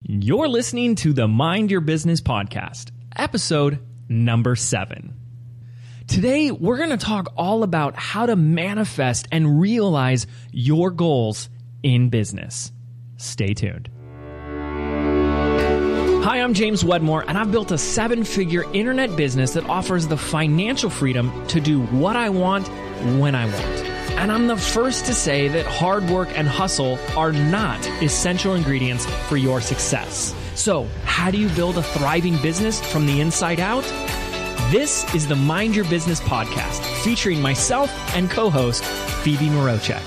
You're listening to the Mind Your Business podcast, episode number 7. Today, we're going to talk all about how to manifest and realize your goals in business. Stay tuned. Hi, I'm James Wedmore, and I've built a 7-figure internet business that offers the financial freedom to do what I want when I want. And I'm the first to say that hard work and hustle are not essential ingredients for your success. So, how do you build a thriving business from the inside out? This is the Mind Your Business podcast, featuring myself and co-host Phoebe Mroczek.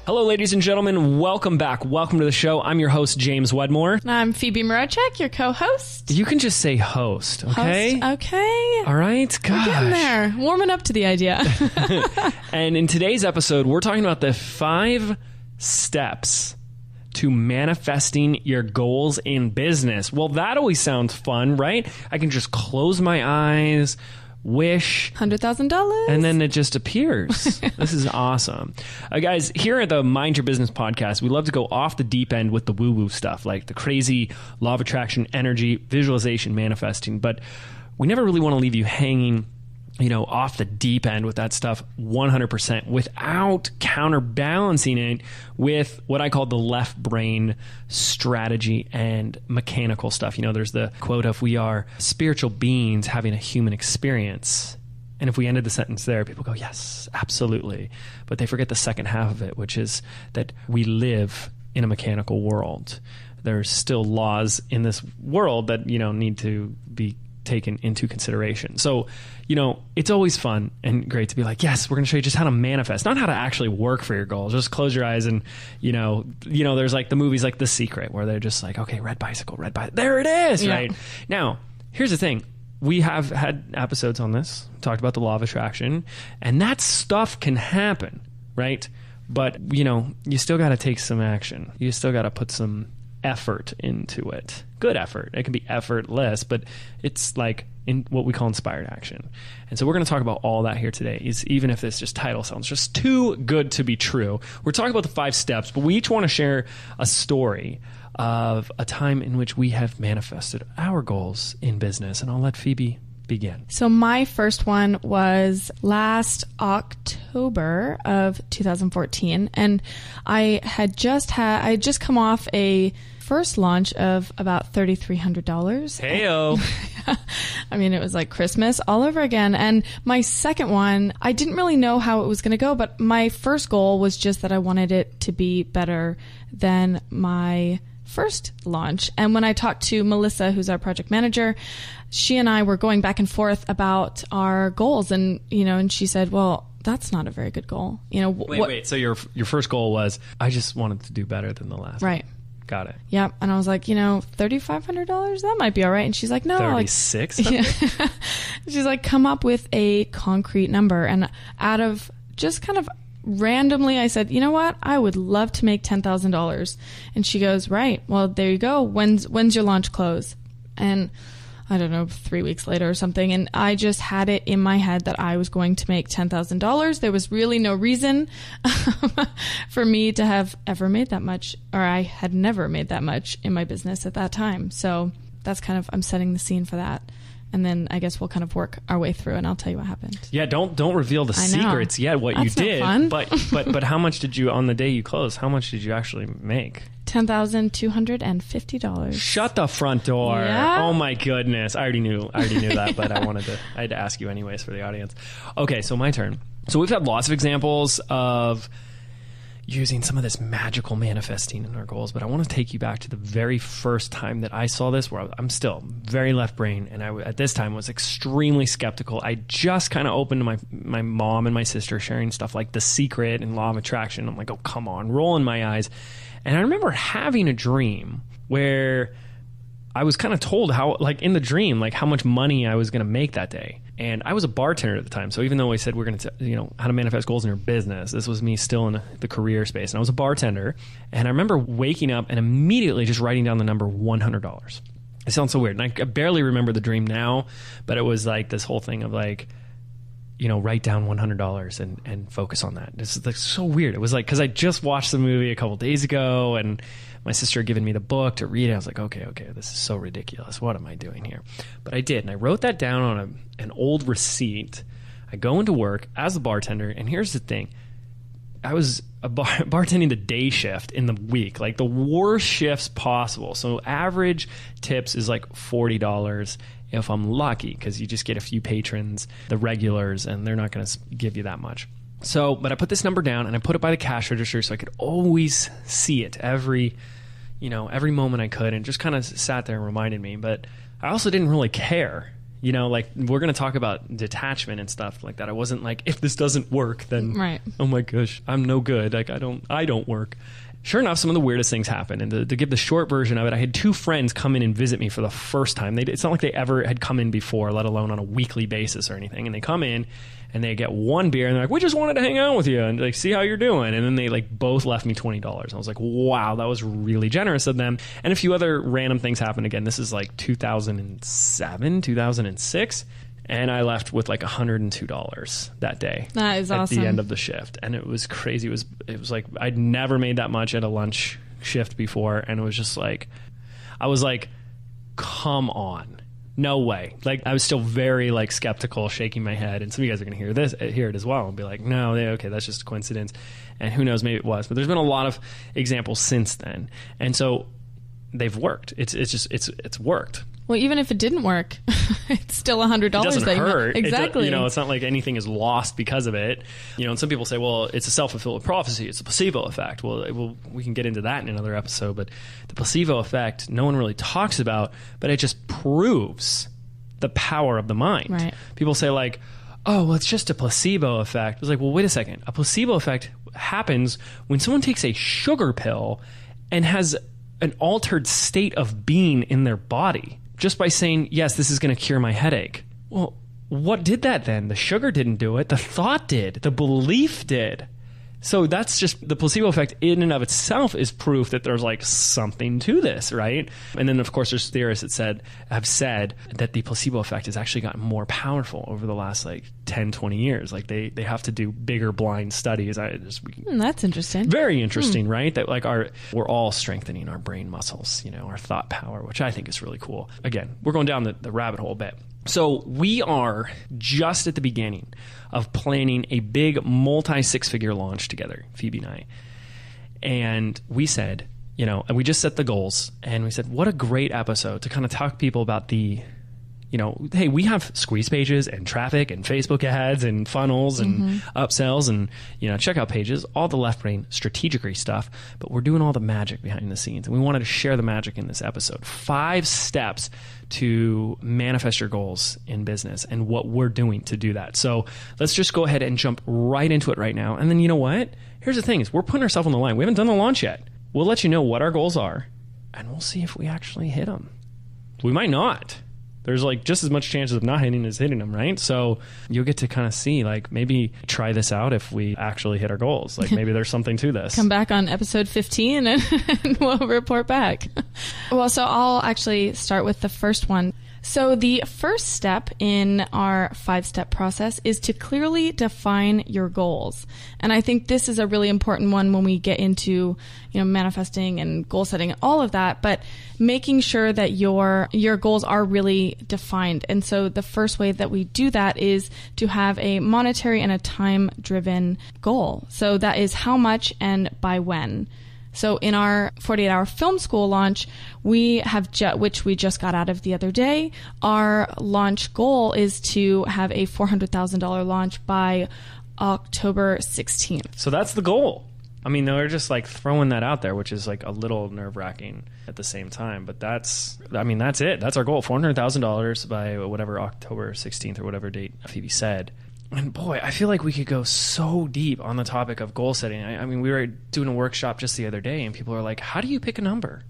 Hello, ladies and gentlemen. Welcome back. Welcome to the show. I'm your host, James Wedmore. And I'm Phoebe Mroczek, your co-host. You can just say host, okay? Host, okay. All right. Gosh. We're getting there. Warming up to the idea. And in today's episode, we're talking about the 5 steps to manifesting your goals in business. Well, that always sounds fun, right? I can just close my eyes, wish $100,000, and then it just appears. This is awesome. Guys, here at the Mind Your Business podcast, we love to go off the deep end with the woo-woo stuff, like the crazy law of attraction, energy, visualization, manifesting. But we never really want to leave you hanging, off the deep end with that stuff 100% without counterbalancing it with what I call the left brain strategy and mechanical stuff. There's the quote of, we are spiritual beings having a human experience. And if we ended the sentence there, people go, yes, absolutely. But they forget the second half of it, which is that we live in a mechanical world. There's still laws in this world that, need to be taken into consideration. So, it's always fun and great to be like, yes, we're going to show you just how to manifest, not how to actually work for your goals. Just close your eyes and, there's like the movies like The Secret where they're just like, okay, red bicycle, there it is, yeah. Right? Now, here's the thing. We have had episodes on this, talked about the law of attraction, and that stuff can happen, right? But, you still got to take some action. You still got to put some effort into it. Good effort. It can be effortless, but it's like in what we call inspired action. And so we're going to talk about all that here today. Even if this just title sounds just too good to be true, we're talking about the 5 steps, but we each want to share a story of a time in which we have manifested our goals in business. And I'll let Phoebe begin. So my first one was last October of 2014, and I had just come off a first launch of about $3,300. Heyo. I mean, it was like Christmas all over again. And my second one, I didn't really know how it was going to go, but my first goal was just that I wanted it to be better than my first launch. And when I talked to Melissa, who's our project manager, she and I were going back and forth about our goals, and and she said, well, that's not a very good goal. Wait. So your first goal was, I just wanted to do better than the last. Right. One. Got it. Yep. And I was like, $3,500, that might be all right. And she's like, no. 36? Yeah. She's like, come up with a concrete number. And out of just kind of randomly, I said, you know what? I would love to make $10,000. And she goes, right. Well, there you go. When's your launch close? And I don't know, 3 weeks later or something. And I just had it in my head that I was going to make $10,000. There was really no reason for me to have ever made that much, or I had never made that much in my business at that time. So that's kind of, I'm setting the scene for that. And then I guess we'll kind of work our way through, and I'll tell you what happened. Yeah, don't reveal the secrets yet, what that's you did. Fun. But how much did you, on the day you closed, how much did you actually make? $10,250. Shut the front door. Yeah. Oh my goodness. I already knew that, but I had to ask you anyways for the audience. Okay, so my turn. So we've had lots of examples of using some of this magical manifesting in our goals, but I want to take you back to the very first time that I saw this, where I'm still very left brain, and I at this time was extremely skeptical. I just kind of opened to my mom and my sister sharing stuff like The Secret and Law of Attraction. I'm like, oh, come on, rolling my eyes. And I remember having a dream where I was kind of told how, like in the dream, like how much money I was going to make that day. And I was a bartender at the time. So even though we said we're going to, how to manifest goals in your business, this was me still in the career space. And I was a bartender. And I remember waking up and immediately just writing down the number $100. It sounds so weird. And I barely remember the dream now, but it was like this whole thing of like, write down $100 and focus on that. It's like so weird. It was like, because I just watched the movie a couple days ago and My sister had given me the book to read. I was like, okay, this is so ridiculous. What am I doing here? But I did, and I wrote that down on an old receipt. I go into work as a bartender, and here's the thing. I was bartending the day shift in the week, like the worst shifts possible. So average tips is like $40 if I'm lucky, because you just get a few patrons, the regulars, and they're not going to give you that much. So, but I put this number down and I put it by the cash register so I could always see it every moment I could, and just kind of sat there and reminded me. But I also didn't really care. Like we're going to talk about detachment and stuff like that. I wasn't like, if this doesn't work, then right. Oh my gosh, I'm no good. Like I don't work. Sure enough, some of the weirdest things happened. And to give the short version of it, I had 2 friends come in and visit me for the first time. It's not like they ever had come in before, let alone on a weekly basis or anything. And they come in and they get one beer and they're like, we just wanted to hang out with you and like see how you're doing. And then they like both left me $20. I was like, wow, that was really generous of them. And a few other random things happened. Again, this is like 2007, 2006. And I left with like $102 that day. That is awesome. At the end of the shift. And it was crazy. It was like, I'd never made that much at a lunch shift before. And it was just like, I was like, come on. No way. Like I was still very like skeptical, shaking my head. And some of you guys are going to hear it as well and be like, no, okay, that's just a coincidence. And who knows, maybe it was. But there's been a lot of examples since then. And so they've worked. It's worked. Well, even if it didn't work, it's still $100. It doesn't hurt. Exactly. It's not like anything is lost because of it. And some people say, well, it's a self-fulfilling prophecy. It's a placebo effect. Well, we can get into that in another episode. But the placebo effect, no one really talks about, but it just proves the power of the mind. Right. People say like, oh, well, it's just a placebo effect. It's like, well, wait a second. A placebo effect happens when someone takes a sugar pill and has an altered state of being in their body. Just by saying, yes, this is going to cure my headache. Well, what did that then? The sugar didn't do it. The thought did. The belief did. So that's just the placebo effect in and of itself is proof that there's like something to this, right? And then of course there's theorists that have said that the placebo effect has actually gotten more powerful over the last like 10, 20 years. Like they have to do bigger blind studies. That's interesting. Very interesting, right? That like we're all strengthening our brain muscles, our thought power, which I think is really cool. Again, we're going down the rabbit hole a bit. So we are just at the beginning of planning a big multi-6-figure launch together, Phoebe and I. And we said, and we just set the goals, and we said, what a great episode to kind of talk to people about the, hey, we have squeeze pages and traffic and Facebook ads and funnels and upsells and, checkout pages, all the left brain strategic stuff, but we're doing all the magic behind the scenes. And we wanted to share the magic in this episode. 5 steps to manifest your goals in business and what we're doing to do that. So let's just go ahead and jump right into it right now. And then you know what? Here's the thing is we're putting ourselves on the line. We haven't done the launch yet. We'll let you know what our goals are and we'll see if we actually hit them. We might not. There's like just as much chances of not hitting as hitting them, right? So you'll get to kind of see, like maybe try this out if we actually hit our goals. Like maybe there's something to this. Come back on episode 15 and we'll report back. Well, so I'll actually start with the first one. So the first step in our 5-step process is to clearly define your goals. And I think this is a really important one when we get into, manifesting and goal setting and all of that, but making sure that your goals are really defined. And so the first way that we do that is to have a monetary and a time-driven goal. So that is how much and by when. So in our 48-hour film school launch, we have which we just got out of the other day, our launch goal is to have a $400,000 launch by October 16th. So that's the goal. I mean, they're just like throwing that out there, which is like a little nerve-wracking at the same time. But that's it. That's our goal, $400,000 by whatever October 16th or whatever date Phoebe said. And boy, I feel like we could go so deep on the topic of goal setting. I mean, we were doing a workshop just the other day and people are like, how do you pick a number?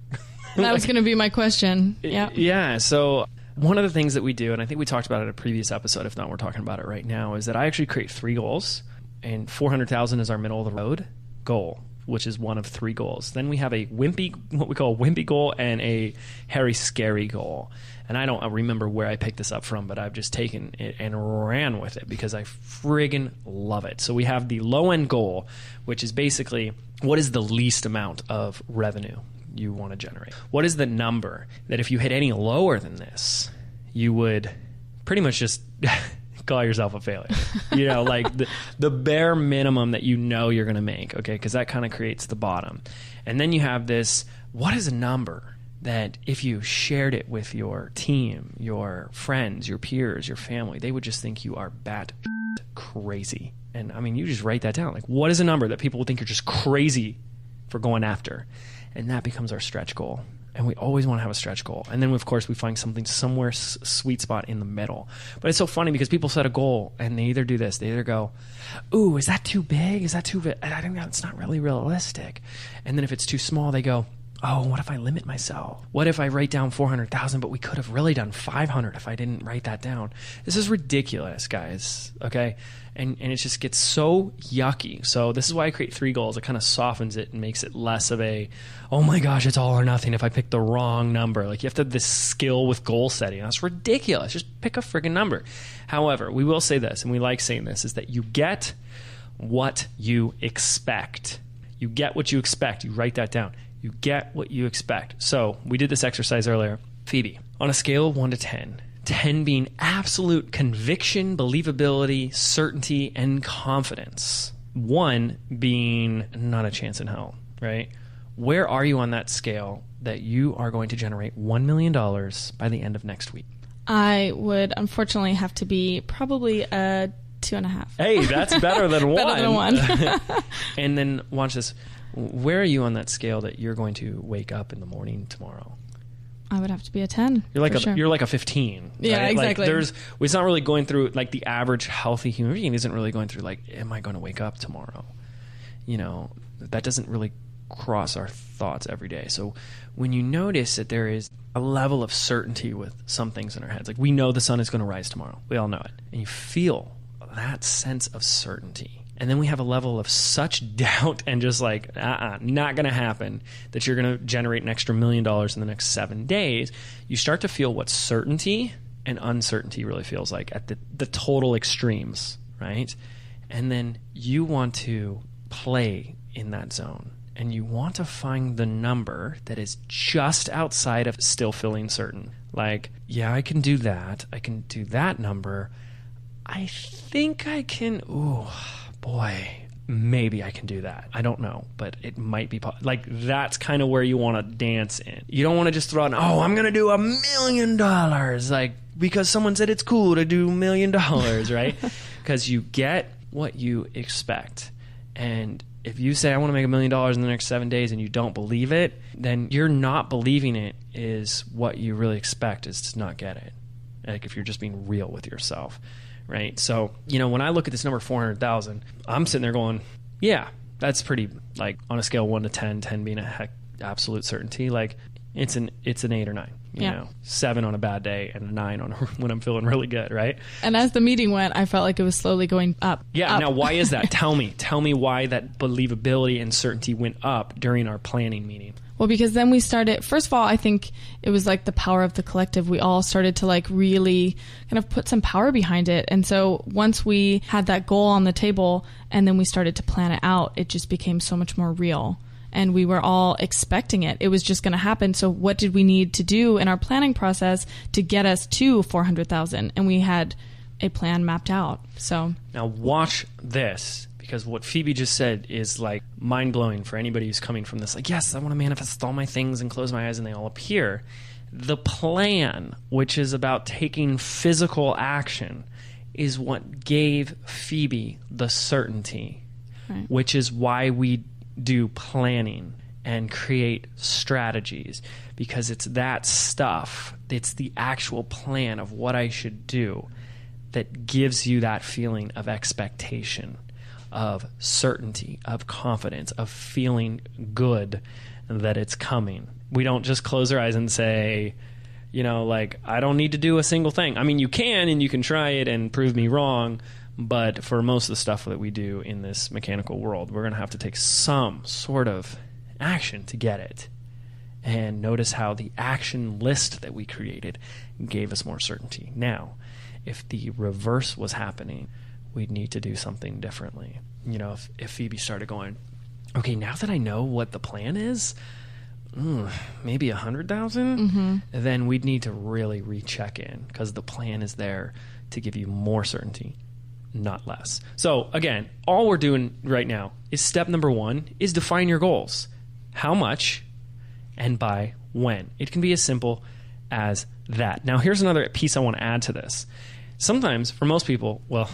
That was going to be my question. Yeah. Yeah. So one of the things that we do, and I think we talked about it in a previous episode, if not, we're talking about it right now, is that I actually create 3 goals and 400,000 is our middle of the road goal, which is one of 3 goals. Then we have what we call a wimpy goal and a hairy, scary goal. And I don't remember where I picked this up from, but I've just taken it and ran with it because I friggin' love it. So we have the low end goal, which is basically what is the least amount of revenue you want to generate? What is the number that if you hit any lower than this, you would pretty much just call yourself a failure? Like the bare minimum that you're going to make, okay? Because that kind of creates the bottom. And then you have this, what is a number that if you shared it with your team, your friends, your peers, your family, they would just think you are bat crazy? And I mean, you just write that down. Like, what is a number that people would think you're just crazy for going after? And that becomes our stretch goal. And we always want to have a stretch goal. And then, of course, we find something somewhere sweet spot in the middle. But it's so funny because people set a goal and they either do this. They either go, ooh, is that too big? Is that too big? I think that's not really realistic. And then if it's too small, they go, oh, what if I limit myself? What if I write down 400,000, but we could have really done 500 if I didn't write that down? This is ridiculous, guys. Okay. And it just gets so yucky. So this is why I create 3 goals. It kind of softens it and makes it less of a, oh my gosh, it's all or nothing if I pick the wrong number. Like, you have to have this skill with goal setting. That's ridiculous. Just pick a friggin' number. However, we will say this, and we like saying this, is that you get what you expect. You get what you expect. You write that down. You get what you expect. So we did this exercise earlier. Phoebe, on a scale of 1 to 10, 10 being absolute conviction, believability, certainty, and confidence, 1 being not a chance in hell, right? Where are you on that scale that you are going to generate $1 million by the end of next week? I would unfortunately have to be probably a 2.5. Hey, that's better than 1. Better than 1. And then watch this. Where are you on that scale that you're going to wake up in the morning tomorrow? I would have to be a 10. You're like a 15. Yeah, right? exactly. Like it's not really going through, like, the average healthy human being isn't really going through, like, am I going to wake up tomorrow? That doesn't really cross our thoughts every day. So when you notice that there is a level of certainty with some things in our heads, like we know the sun is going to rise tomorrow. We all know it. And you feel that sense of certainty. And then we have a level of such doubt and just like, not going to happen, that you're going to generate an extra $1 million in the next 7 days. You start to feel what certainty and uncertainty really feels like at the total extremes, right? And then you want to play in that zone. And you want to find the number that is just outside of still feeling certain. Like, yeah, I can do that. I can do that number. I think I can, boy, maybe I can do that. I don't know, but it might be like that's kind of where you want to dance in. You don't want to just throw out, I'm going to do $1 million, like because someone said it's cool to do $1 million, right? Because you get what you expect. And if you say I want to make $1 million in the next 7 days and you don't believe it, then you're not believing it is what you really expect is to not get it. Like if you're just being real with yourself. Right. So, when I look at this number 400,000, I'm sitting there going, yeah, that's pretty, like on a scale of 1 to 10, 10 being a absolute certainty. Like it's an 8 or 9, you know, 7 on a bad day and a 9 on when I'm feeling really good. Right. And as the meeting went, I felt like it was slowly going up. Yeah. Up. Now, why is that? Tell me why that believability and certainty went up during our planning meeting. Well, because then we started, first of all, I think it was like the power of the collective. We all started to like really kind of put some power behind it. And so once we had that goal on the table and then we started to plan it out, it just became so much more real. And we were all expecting it. It was just going to happen. So what did we need to do in our planning process to get us to 400,000? And we had a plan mapped out. So now watch this. Because what Phoebe just said is like mind-blowing for anybody who's coming from this. Like, yes, I want to manifest all my things and close my eyes and they all appear. The plan, which is about taking physical action, is what gave Phoebe the certainty, right. Which is why we do planning and create strategies. Because it's that stuff, it's the actual plan of what I should do that gives you that feeling of expectation, of certainty, of confidence, of feeling good that it's coming. We don't just close our eyes and say, like, I don't need to do a single thing. I mean, you can, and you can try it and prove me wrong, but for most of the stuff that we do in this mechanical world, we're going to have to take some sort of action to get it. And notice how the action list that we created gave us more certainty. Now, if the reverse was happening, we'd need to do something differently. If Phoebe started going, okay, now that I know what the plan is, maybe 100,000, then we'd need to really recheck in, because the plan is there to give you more certainty, not less. So again, all we're doing right now is step number 1 is define your goals. How much and by when? It can be as simple as that. Now, here's another piece I want to add to this. Sometimes, for most people, well,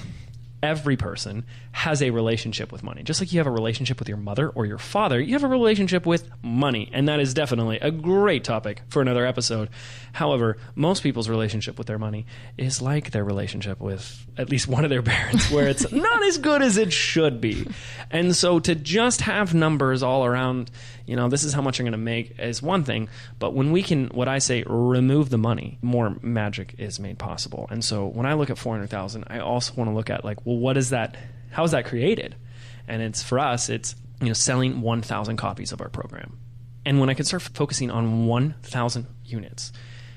every person has a relationship with money. Just like you have a relationship with your mother or your father, you have a relationship with money. And that is definitely a great topic for another episode. However, most people's relationship with their money is like their relationship with at least one of their parents, where it's not as good as it should be. And so to just have numbers all around, this is how much I'm going to make, is one thing. But when we can, what I say, remove the money, more magic is made possible. And so when I look at 400,000, I also want to look at what is that? How is that created? And for us, it's selling 1,000 copies of our program. And when I can start focusing on 1,000 units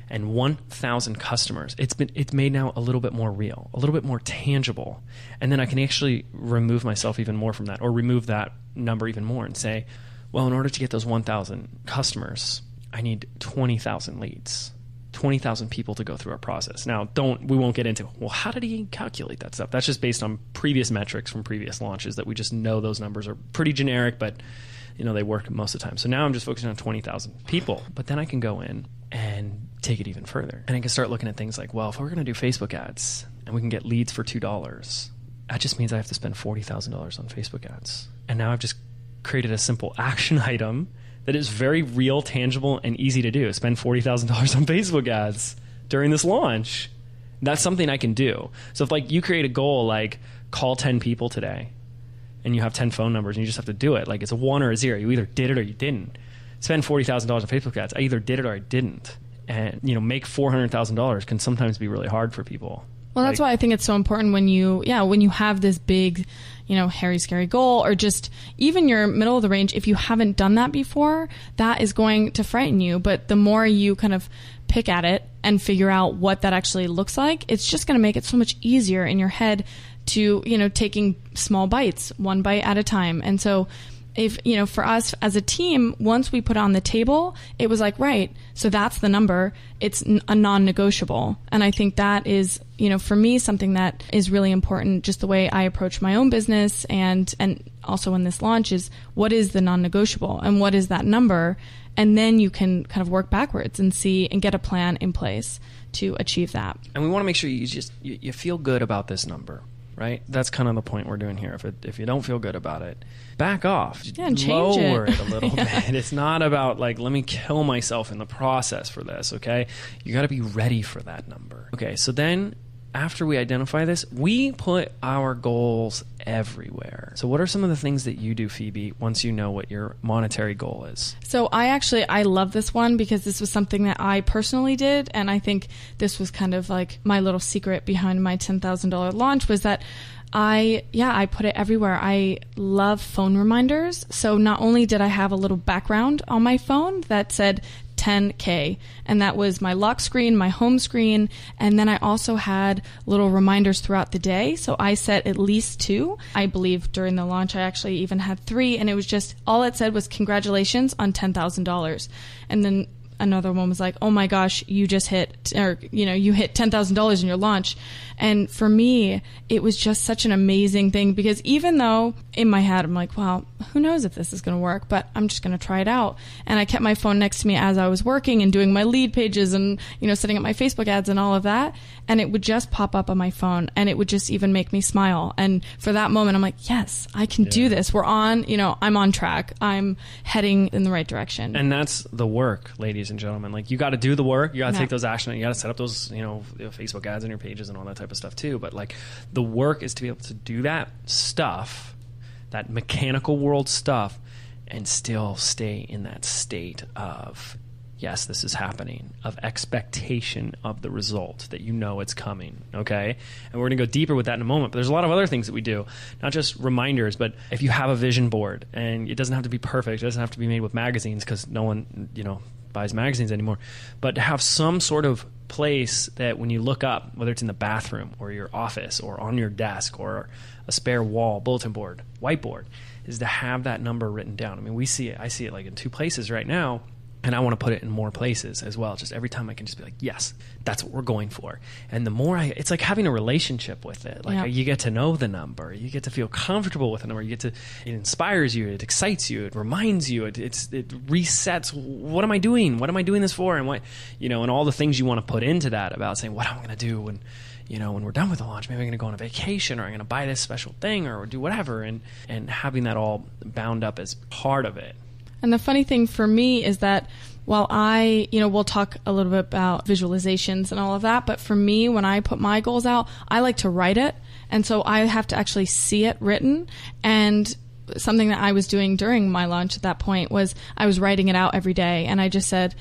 and 1,000 customers, it's made now a little bit more real, a little bit more tangible. And then I can actually remove myself even more from that, or remove that number even more, and say, well, in order to get those 1,000 customers, I need 20,000 leads. 20,000 people to go through our process. Now, we won't get into, well, how did he calculate that stuff? That's just based on previous metrics from previous launches that we just know those numbers are pretty generic, but they work most of the time. So now I'm just focusing on 20,000 people, but then I can go in and take it even further. And I can start looking at things like, well, if we're going to do Facebook ads and we can get leads for $2, that just means I have to spend $40,000 on Facebook ads. And now I've just created a simple action item that is very real, tangible, and easy to do. Spend $40,000 on Facebook ads during this launch. That's something I can do. So if you create a goal like call 10 people today, and you have 10 phone numbers and you just have to do it, it's a 1 or a 0. You either did it or you didn't. Spend $40,000 on Facebook ads. I either did it or I didn't. And make $400,000 can sometimes be really hard for people. Well, that's why I think it's so important when you have this big, hairy, scary goal, or just even your middle of the range. If you haven't done that before, that is going to frighten you. But the more you kind of pick at it and figure out what that actually looks like, it's just going to make it so much easier in your head to, taking small bites, one bite at a time. And so if, for us as a team, once we put it on the table, it was right, so that's the number. It's a non-negotiable. And I think that is, for me, something that is really important, just the way I approach my own business and also in this launch, is what is the non-negotiable and what is that number? And then you can kind of work backwards and see and get a plan in place to achieve that. And we want to make sure you feel good about this number. Right? That's kind of the point we're doing here. If you don't feel good about it, back off. And lower it a little bit. It's not about let me kill myself in the process for this, okay? You got to be ready for that number. Okay, so then after we identify this, we put our goals everywhere. So what are some of the things that you do, Phoebe, once you know what your monetary goal is? So I love this one because this was something that I personally did. And I think this was kind of my little secret behind my $10,000 launch, was that I put it everywhere. I love phone reminders. So not only did I have a little background on my phone that said 10K, and that was my lock screen, my home screen, and then I also had little reminders throughout the day. So I set at least 2. I believe during the launch I actually even had 3, and it was just, all it said was congratulations on $10,000. And then another one was oh my gosh, you just hit, or you hit $10,000 in your launch. And for me, it was just such an amazing thing, because even though in my head I'm wow, who knows if this is going to work, but I'm just going to try it out. And I kept my phone next to me as I was working and doing my lead pages and setting up my Facebook ads and all of that, and it would just pop up on my phone, and it would just even make me smile. And for that moment I'm yes, I can do this. We're on, I'm on track. I'm heading in the right direction. And that's the work, ladies and gentlemen. You got to do the work. You got to take those action. You got to set up those, Facebook ads on your pages and all that type of stuff too. But the work is to be able to do that stuff, that mechanical world stuff, and still stay in that state of, yes, this is happening, of expectation of the result, that it's coming, okay? And we're going to go deeper with that in a moment. But there's a lot of other things that we do, not just reminders, but if you have a vision board, and it doesn't have to be perfect, it doesn't have to be made with magazines, because no one, buys magazines anymore, but to have some sort of place that when you look up, whether it's in the bathroom or your office or on your desk or a spare wall, bulletin board, whiteboard, is to have that number written down. I mean, I see it in 2 places right now. And I want to put it in more places as well. Just every time I can just be like, yes, that's what we're going for. And the more it's like having a relationship with it. Like you get to know the number, you get to feel comfortable with the number, it inspires you, it excites you, it reminds you, it resets. What am I doing? What am I doing this for? And what, and all the things you want to put into that about saying, what am I going to do when we're done with the launch? Maybe I'm going to go on a vacation, or I'm going to buy this special thing, or do whatever. And having that all bound up as part of it. And the funny thing for me is that while we'll talk a little bit about visualizations and all of that, but for me, when I put my goals out, I like to write it. And so I have to actually see it written. And something that I was doing during my launch at that point was I was writing it out every day. And I just said,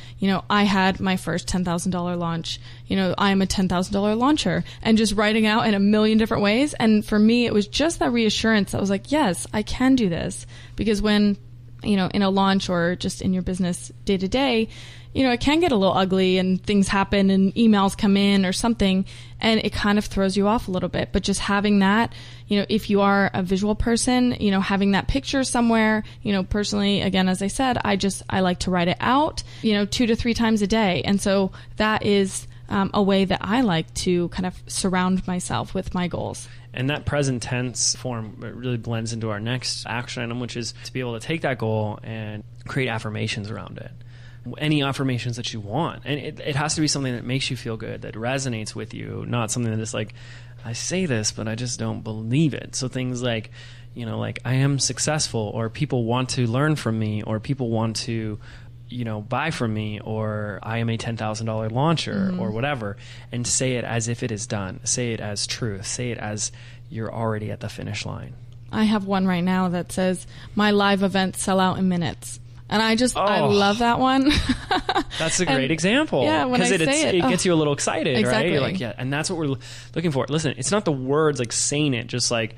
I had my first $10,000 launch. I'm a $10,000 launcher, and just writing out in a million different ways. And for me, it was just that reassurance that was like, yes, I can do this. Because when in a launch or just in your business day to day, it can get a little ugly and things happen and emails come in or something, and it kind of throws you off a little bit. But just having that, if you are a visual person, having that picture somewhere, personally, again, as I said, I like to write it out, 2 to 3 times a day. And so that is a way that I like to kind of surround myself with my goals. And that present tense form really blends into our next action item, which is to be able to take that goal and create affirmations around it. Any affirmations that you want. And it has to be something that makes you feel good, that resonates with you, not something that is like, I say this, but I just don't believe it. So things like, like I am successful, or people want to learn from me, or people want to buy from me, or I am a $10,000 launcher, or whatever, and say it as if it is done. Say it as truth. Say it as you're already at the finish line. I have one right now that says, my live events sell out in minutes. And I love that one. That's a great example. Yeah, when I say it gets you a little excited, exactly. right? You're like, yeah, and that's what we're looking for. Listen, it's not the words like saying it, just like,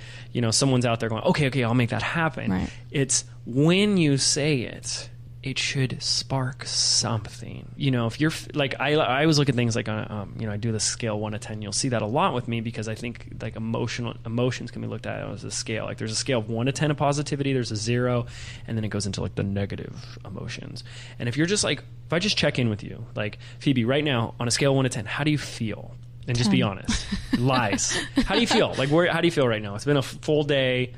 someone's out there going, okay, I'll make that happen. Right. It's when you say it, it should spark something. If you're like, I always look at things like, I do the scale 1 to 10. You'll see that a lot with me, because I think like emotions can be looked at as a scale. Like there's a scale of 1 to 10 of positivity, there's a 0, and then it goes into like the negative emotions. And if you're just like, if I just check in with you, like, Phoebe, right now on a scale of 1 to 10, how do you feel? And 10. Just be honest. Lies. How do you feel? Like, how do you feel right now? It's been a full day.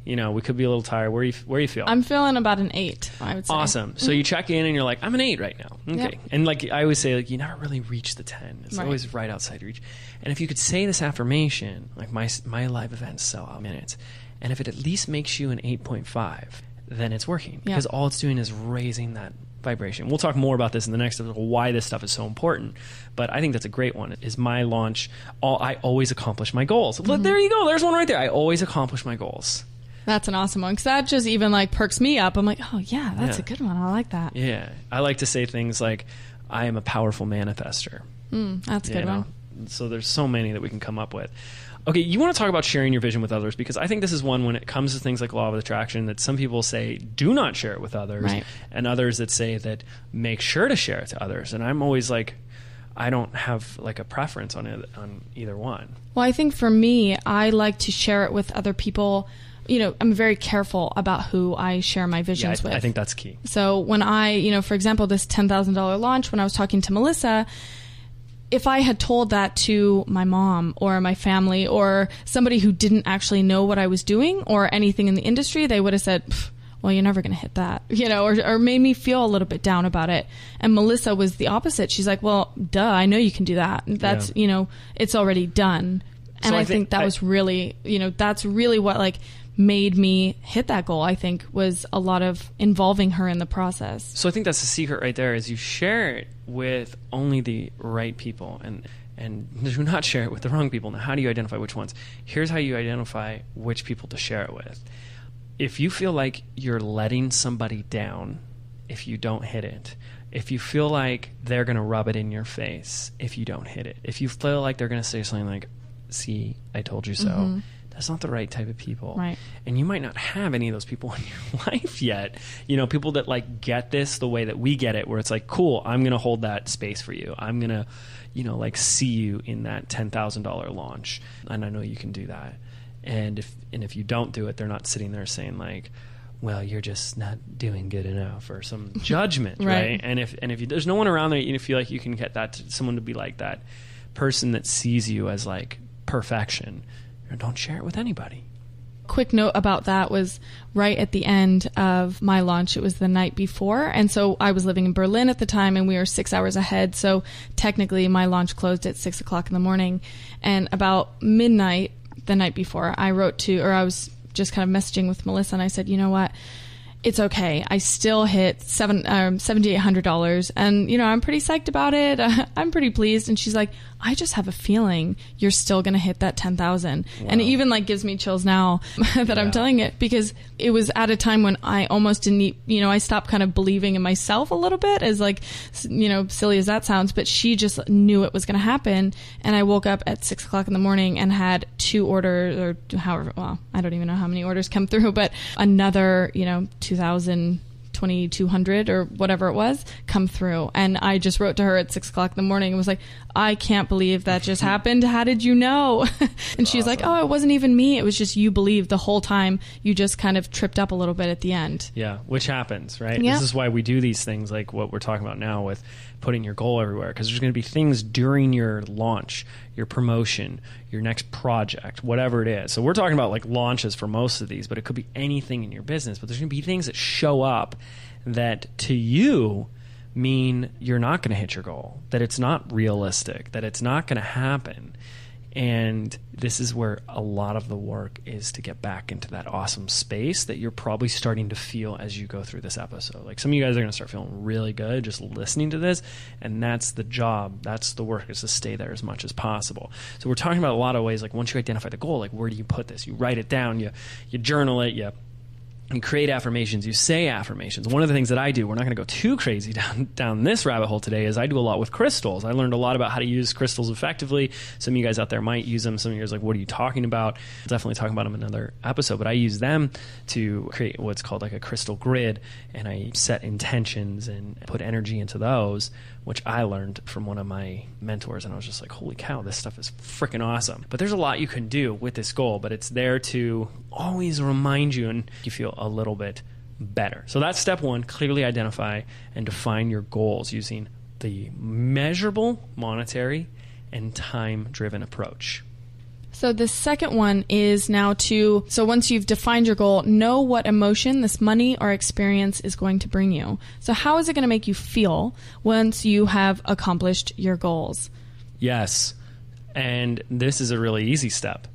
We could be a little tired. Where you feel? I'm feeling about an 8, I would say. Awesome. So you check in and you're like, I'm an 8 right now. Okay. Yep. And like I always say, like, you never really reach the 10. It's always right outside reach. And if you could say this affirmation, like my live events sell out minutes, and if it at least makes you an 8.5, then it's working, because all it's doing is raising that vibration. We'll talk more about this in the next episode, why this stuff is so important. But I think that's a great one. Is my launch, I always accomplish my goals. Mm-hmm. There you go. There's one right there. I always accomplish my goals. That's an awesome one, because that just even like perks me up. I'm like, oh yeah, that's a good one. I like that. Yeah. I like to say things like, I am a powerful manifester. That's a good one. So there's so many that we can come up with. Okay, you want to talk about sharing your vision with others, because I think this is one, when it comes to things like law of attraction, that some people say do not share it with others, right, and others that say that make sure to share it to others. And I'm always like, I don't have like a preference on either one. Well, I think for me, I like to share it with other people. I'm very careful about who I share my visions with. I think that's key. So when for example, this $10,000 launch, when I was talking to Melissa, if I had told that to my mom or my family or somebody who didn't actually know what I was doing or anything in the industry, they would have said, well, you're never going to hit that, or made me feel a little bit down about it. And Melissa was the opposite. She's like, well, duh, I know you can do that. That's, it's already done. And so I think that was really, that's really what like made me hit that goal, I think, was a lot of involving her in the process. So I think that's the secret right there, is you share it with only the right people and do not share it with the wrong people. Now, how do you identify which ones? Here's how you identify which people to share it with. If you feel like you're letting somebody down if you don't hit it, if you feel like they're going to rub it in your face if you don't hit it, if you feel like they're going to say something like, see, I told you so, mm-hmm. That's not the right type of people. Right. And you might not have any of those people in your life yet. People that like get this the way that we get it, where it's like, cool, I'm going to hold that space for you. I'm going to, like see you in that $10,000 launch. And I know you can do that. And if you don't do it, they're not sitting there saying like, well, you're just not doing good enough, or some judgment, Right. right? And if there's no one around there, you feel like you can get that to someone to be like that person that sees you as like perfection, don't share it with anybody. Quick note about that was right at the end of my launch. It was the night before. And so I was living in Berlin at the time, and we were 6 hours ahead. So technically my launch closed at 6 o'clock in the morning. And about midnight the night before, I was just kind of messaging with Melissa, and I said, you know what? It's okay. I still hit $7,800, and I'm pretty psyched about it. I'm pretty pleased. And she's like, I just have a feeling you're still going to hit that 10,000. Wow. And it even like gives me chills now that I'm telling it, because it was at a time when I almost didn't, I stopped kind of believing in myself a little bit, as like, silly as that sounds, but she just knew it was going to happen. And I woke up at 6 o'clock in the morning and had 2 orders, or however, well, I don't even know how many orders come through, but another, 2,200 or whatever it was come through. And I just wrote to her at 6 o'clock in the morning and was like, I can't believe that just happened. How did you know? And she's like, oh, it wasn't even me. It was just you believed the whole time. You just kind of tripped up a little bit at the end. Yeah, which happens, right? Yeah. This is why we do these things like what we're talking about now with putting your goal everywhere, because there's going to be things during your launch, your promotion, your next project, whatever it is. So we're talking about like launches for most of these, but it could be anything in your business. But there's going to be things that show up that to you mean you're not going to hit your goal, that it's not realistic, that it's not going to happen. And this is where a lot of the work is to get back into that awesome space that you're probably starting to feel as you go through this episode. Like some of you guys are going to start feeling really good just listening to this, and that's the job, that's the work, is to stay there as much as possible. So we're talking about a lot of ways, like once you identify the goal, like where do you put this? You write it down, you journal it, you create affirmations, you say affirmations. One of the things that I do, we're not going to go too crazy down this rabbit hole today, is I do a lot with crystals. I learned a lot about how to use crystals effectively. Some of you guys out there might use them. Some of you guys are like, what are you talking about? I'll definitely talk about them in another episode, but I use them to create what's called like a crystal grid, and I set intentions and put energy into those, which I learned from one of my mentors, and I was just like, holy cow, this stuff is freaking awesome. But there's a lot you can do with this goal, but it's there to always remind you and you feel a little bit better. So that's step 1, clearly identify and define your goals using the measurable, monetary, and time-driven approach. So the second one is now so once you've defined your goal, know what emotion this money or experience is going to bring you. So how is it going to make you feel once you have accomplished your goals? Yes. And this is a really easy step.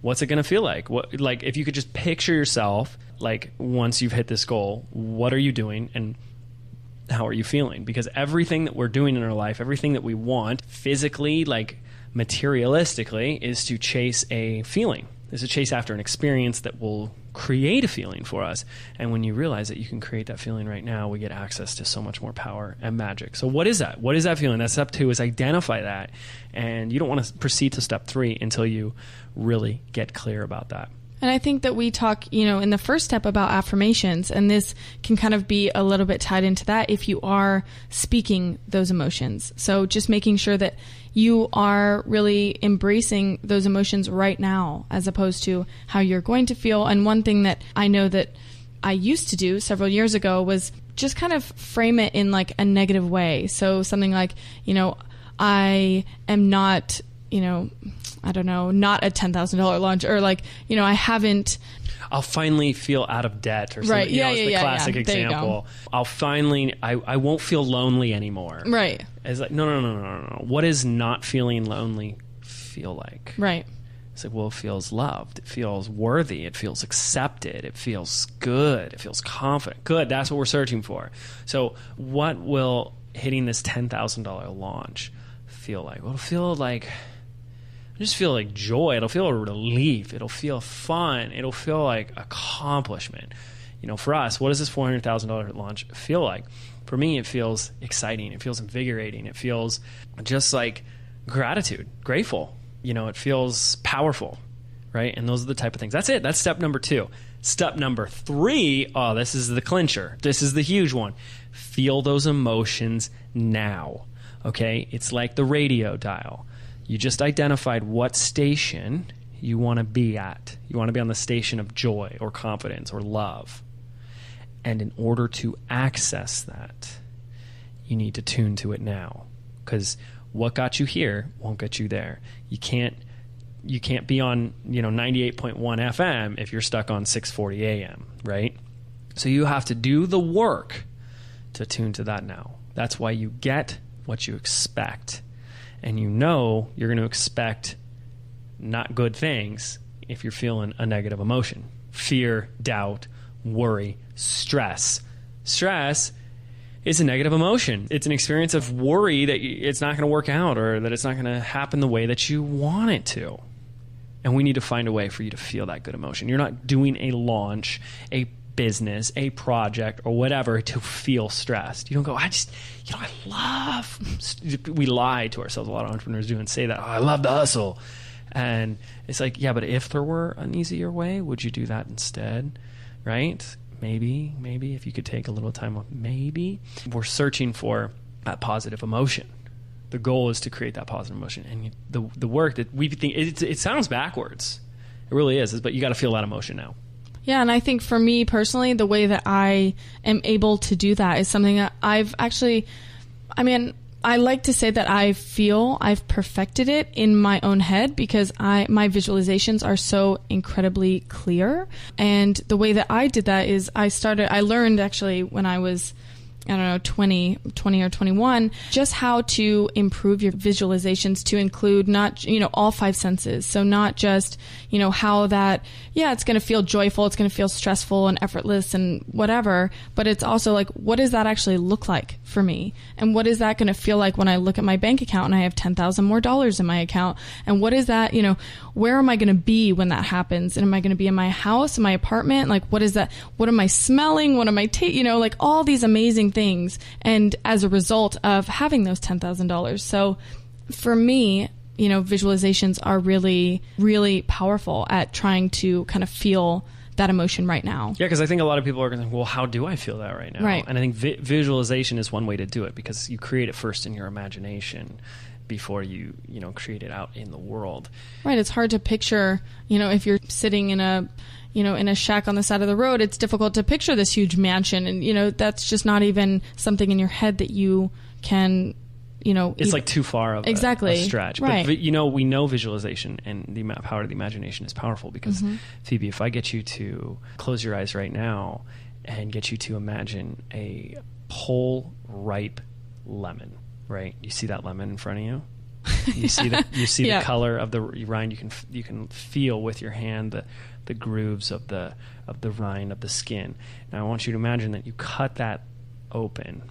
What's it going to feel like? Like if you could just picture yourself, like once you've hit this goal, what are you doing and how are you feeling? Because everything that we're doing in our life, everything that we want physically, like materialistically, is to chase a feeling, is to chase after an experience that will create a feeling for us. And when you realize that you can create that feeling right now, we get access to so much more power and magic. So what is that? What is that feeling? That's step 2, is identify that. And you don't want to proceed to step 3 until you really get clear about that. And I think that we talk, in the first step about affirmations, and this can kind of be a little bit tied into that if you are speaking those emotions. So just making sure that you are really embracing those emotions right now, as opposed to how you're going to feel. And one thing that I know that I used to do several years ago was just kind of frame it in like a negative way. So something like, I am not, I don't know, not a $10,000 launch, or like, I haven't. I'll finally feel out of debt or something. Right. Yeah, it's the classic example. I'll finally, I won't feel lonely anymore. Right. It's like, no. What does not feeling lonely feel like? Right. It's like, well, it feels loved. It feels worthy. It feels accepted. It feels good. It feels confident. Good. That's what we're searching for. So what will hitting this $10,000 launch feel like? Well, it'll feel like, just feel like joy. It'll feel a relief. It'll feel fun. It'll feel like accomplishment. For us, what does this $400,000 launch feel like? For me, it feels exciting. It feels invigorating. It feels just like gratitude, grateful. It feels powerful, right? And those are the type of things. That's it. That's step number 2. Step number 3, this is the clincher. This is the huge one. Feel those emotions now, okay? It's like the radio dial. You just identified what station you want to be at. You want to be on the station of joy or confidence or love. And in order to access that, you need to tune to it now, because what got you here won't get you there. You can't be on 98.1 FM if you're stuck on 640 AM, right? So you have to do the work to tune to that now. That's why you get what you expect. And you're going to expect not good things if you're feeling a negative emotion. Fear, doubt, worry, stress. Stress is a negative emotion. It's an experience of worry that it's not going to work out or that it's not going to happen the way that you want it to. And we need to find a way for you to feel that good emotion. You're not doing a launch, a business, a project, or whatever to feel stressed. You don't go, I love... We lie to ourselves. A lot of entrepreneurs do and say that, I love the hustle. And it's like, yeah, but if there were an easier way, would you do that instead? Right? Maybe if you could take a little time off, maybe. We're searching for that positive emotion. The goal is to create that positive emotion. And the work that we think, it sounds backwards. It really is, but you got to feel that emotion now. Yeah, and I think for me personally, the way that I am able to do that is something that I've actually, I like to say that I feel I've perfected it in my own head because my visualizations are so incredibly clear. And the way that I did that is I learned actually when I was, 20 or 21, just how to improve your visualizations to include not, all five senses. So not just, how that, it's going to feel joyful, it's going to feel stressful and effortless and whatever, but it's also like, what does that actually look like for me? And what is that going to feel like when I look at my bank account and I have $10,000 more in my account? And what is that, where am I going to be when that happens? And am I going to be in my house, in my apartment? Like, what is that? What am I smelling? What am I like all these amazing things. And as a result of having those $10,000. So for me, visualizations are really, really powerful at trying to kind of feel that emotion right now. Yeah, because I think a lot of people are going to think, well, how do I feel that right now? Right. And I think visualization is one way to do it because you create it first in your imagination before you create it out in the world. Right. It's hard to picture, if you're sitting in a shack on the side of the road, it's difficult to picture this huge mansion. And, that's just not even something in your head that you can, It's like too far of exactly. a stretch. Right. But, we know visualization and the power of the imagination is powerful because, Phoebe, if I get you to close your eyes right now and get you to imagine a whole ripe lemon, right? You see that lemon in front of you? You see the color of the rind. You can feel with your hand the grooves of the rind of the skin. Now I want you to imagine that you cut that open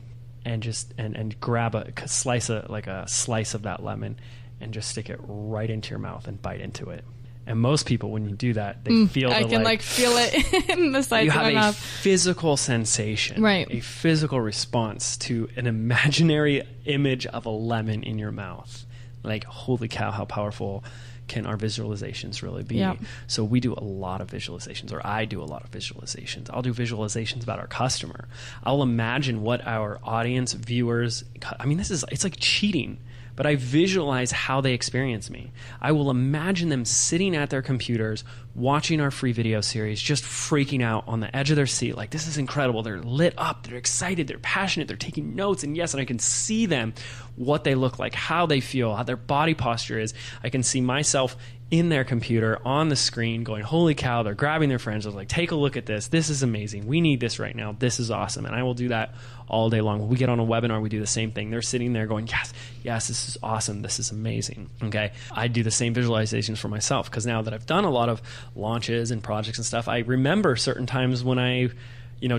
and just and grab a slice of that lemon and just stick it right into your mouth and bite into it. And most people, when you do that, they feel I can feel it in the sides you of my have mouth. A physical sensation, right? A physical response to an imaginary image of a lemon in your mouth. Like, holy cow, how powerful can our visualizations really be? Yep. So we do a lot of visualizations, or I do a lot of visualizations. I'll do visualizations about our customer. I'll imagine what our audience, viewers, it's like cheating, but I visualize how they experience me. I will imagine them sitting at their computers, watching our free video series, just freaking out on the edge of their seat. Like, this is incredible. They're lit up. They're excited. They're passionate. They're taking notes. And yes, and I can see them, what they look like, how they feel, how their body posture is. I can see myself in their computer on the screen going, holy cow, they're grabbing their friends. I was like, take a look at this. This is amazing. We need this right now. This is awesome. And I will do that all day long. When we get on a webinar, we do the same thing. They're sitting there going, yes, this is awesome. This is amazing. Okay. I do the same visualizations for myself because now that I've done a lot of launches and projects and stuff, I remember certain times when I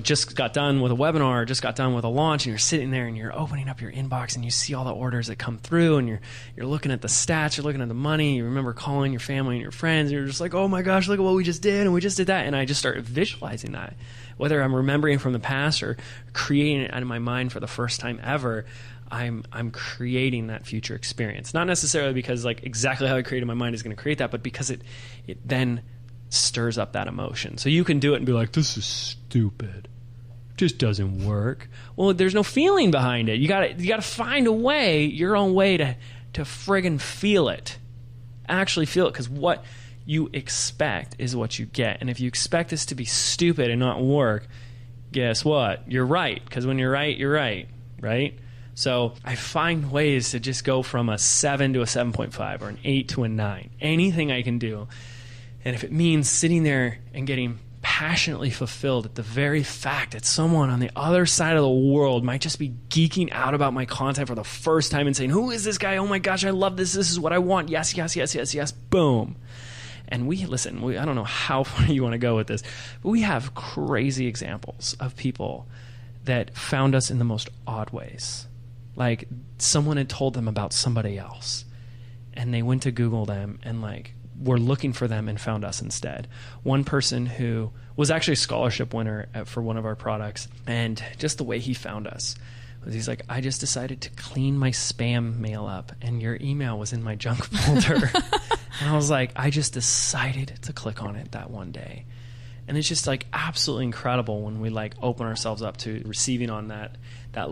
just got done with a webinar, just got done with a launch, and you're sitting there and you're opening up your inbox and you see all the orders that come through and you're looking at the stats, you're looking at the money, you remember calling your family and your friends, and you're just like, oh my gosh, look at what we just did, and we just did that. And I just started visualizing that. Whether I'm remembering from the past or creating it out of my mind for the first time ever, I'm creating that future experience. Not necessarily because like exactly how I created my mind is going to create that, but because it then stirs up that emotion. So you can do it and be like, this is stupid. It just doesn't work. Well, there's no feeling behind it. You gotta find a way, your own way to friggin' feel it. Actually feel it, because what you expect is what you get. And if you expect this to be stupid and not work, guess what? You're right. Because when you're right, right? So I find ways to just go from a 7 to a 7.5 or an 8 to a 9. Anything I can do. And if it means sitting there and getting passionately fulfilled at the very fact that someone on the other side of the world might just be geeking out about my content for the first time and saying, who is this guy? Oh my gosh, I love this. This is what I want. Yes, yes, yes, yes, yes. Boom. And I don't know how far you want to go with this, but we have crazy examples of people that found us in the most odd ways. Like someone had told them about somebody else and they went to Google them and like were looking for them and found us instead. One person who was actually a scholarship winner for one of our products, and just the way he found us was he's like, I just decided to clean my spam mail up and your email was in my junk folder. And I was like, I just decided to click on it that one day. And it's just like absolutely incredible when we like open ourselves up to receiving on that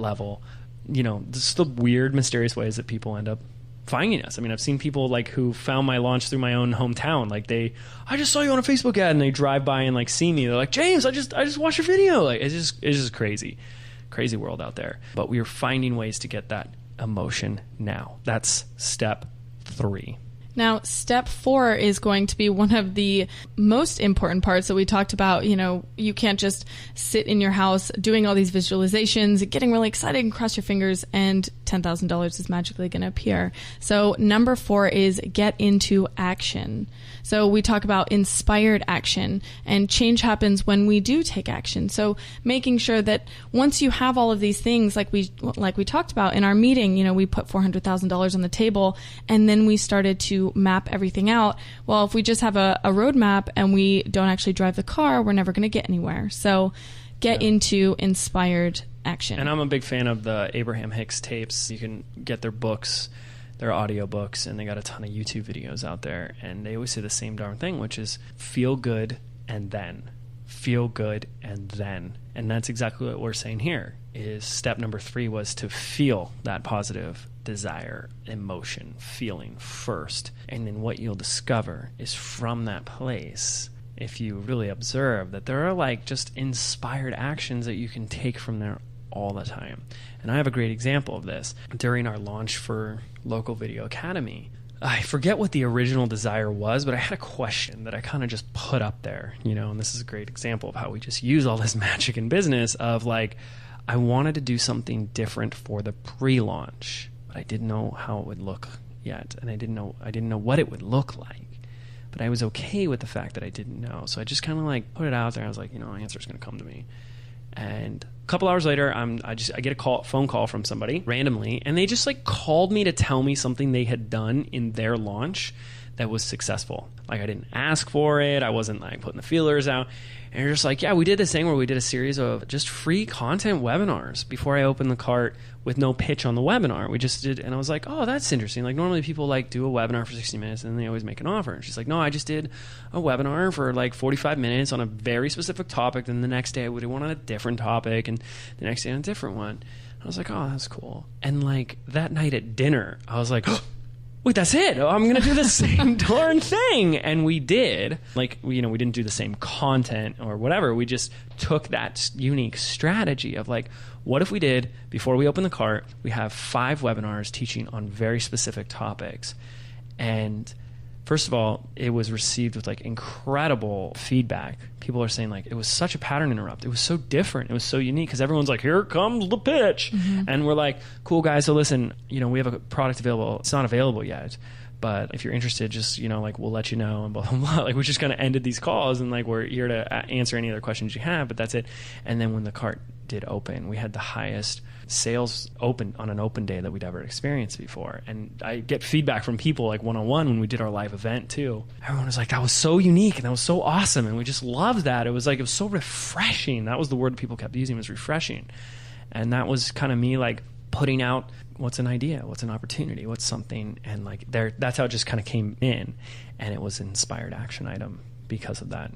level. You know, just the weird, mysterious ways that people end up finding us. I mean, I've seen people like who found my launch through my own hometown. Like I just saw you on a Facebook ad, and they drive by and like see me. They're like, James, I just watched your video. Like it's just crazy world out there. But we are finding ways to get that emotion now. That's step 3. Now, step 4 is going to be one of the most important parts that we talked about. You know, you can't just sit in your house doing all these visualizations, getting really excited and cross your fingers, and $10,000 is magically going to appear. So number 4 is get into action. So we talk about inspired action, and change happens when we do take action. So making sure that once you have all of these things, like we talked about in our meeting, you know, we put $400,000 on the table, and then we started to map everything out. Well, if we just have a roadmap and we don't actually drive the car, we're never going to get anywhere. So get into inspired action. And I'm a big fan of the Abraham Hicks tapes. You can get their books, their audio books, and they got a ton of YouTube videos out there. And they always say the same darn thing, which is feel good and then. Feel good and then. And that's exactly what we're saying here. Is step number 3 was to feel that positive desire, emotion, feeling first. And then what you'll discover is from that place, if you really observe, that there are like just inspired actions that you can take from there all the time. And I have a great example of this. During our launch for Local Video Academy, I forget what the original desire was, but I had a question that I kind of just put up there, you know, and this is a great example of how we just use all this magic in business of like, I wanted to do something different for the pre-launch, but I didn't know how it would look yet, and I didn't know what it would look like. But I was okay with the fact that I didn't know. So I just kind of like put it out there. I was like, you know, an answer's going to come to me. And a couple hours later, I get a phone call from somebody randomly, and they just like called me to tell me something they had done in their launch that was successful. Like I didn't ask for it. I wasn't like putting the feelers out. And they're just like, yeah, we did this thing where we did a series of just free content webinars before I opened the cart with no pitch on the webinar. We just did, and I was like, oh, that's interesting. Like normally people like do a webinar for 60 minutes and then they always make an offer. And she's like, no, I just did a webinar for like 45 minutes on a very specific topic. Then the next day I would do one on a different topic, and the next day on a different one. I was like, oh, that's cool. And like that night at dinner, I was like, wait, that's it. I'm going to do the same darn thing. And we did. Like, we didn't do the same content or whatever. We just took that unique strategy of like, what if we did, before we open the cart, we have 5 webinars teaching on very specific topics. And first of all, it was received with like incredible feedback. People are saying like, it was such a pattern interrupt. It was so different. It was so unique because everyone's like, here comes the pitch. Mm-hmm. And we're like, cool guys. So listen, we have a product available. It's not available yet, but if you're interested, just, like we'll let you know and blah, blah, blah. Like we just kind of ended these calls and like, we're here to answer any other questions you have, but that's it. And then when the cart did open, we had the highest sales open on an open day that we'd ever experienced before. And I get feedback from people like one-on-one when we did our live event too. Everyone was like, that was so unique and that was so awesome, and we just loved that. It was so refreshing. That was the word people kept using, was refreshing. And that was kind of me like putting out what's an idea, what's an opportunity, what's something, and like that's how it just kind of came in, and it was an inspired action item because of that.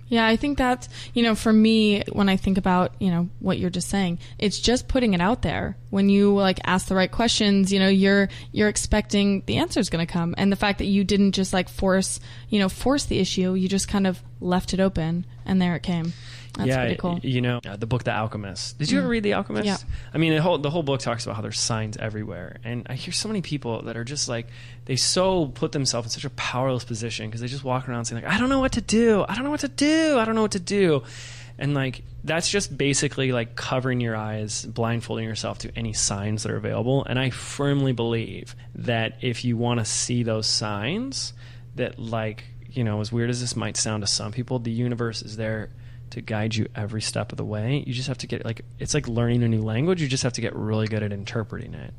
Yeah, I think that's, for me, when I think about, what you're just saying, it's just putting it out there. When you like ask the right questions, you're expecting the answer is going to come. And the fact that you didn't just like force the issue, you just kind of left it open and there it came. That's pretty cool. You know, the book The Alchemist. Did you ever read The Alchemist? Yeah. I mean, the whole book talks about how there's signs everywhere. And I hear so many people that are just like, they so put themselves in such a powerless position because they just walk around saying like, I don't know what to do. I don't know what to do. I don't know what to do. And like, that's just basically like covering your eyes, blindfolding yourself to any signs that are available. And I firmly believe that if you want to see those signs, that like, you know, as weird as this might sound to some people, the universe is there to guide you every step of the way. You just have to get like, it's like learning a new language. You just have to get really good at interpreting it.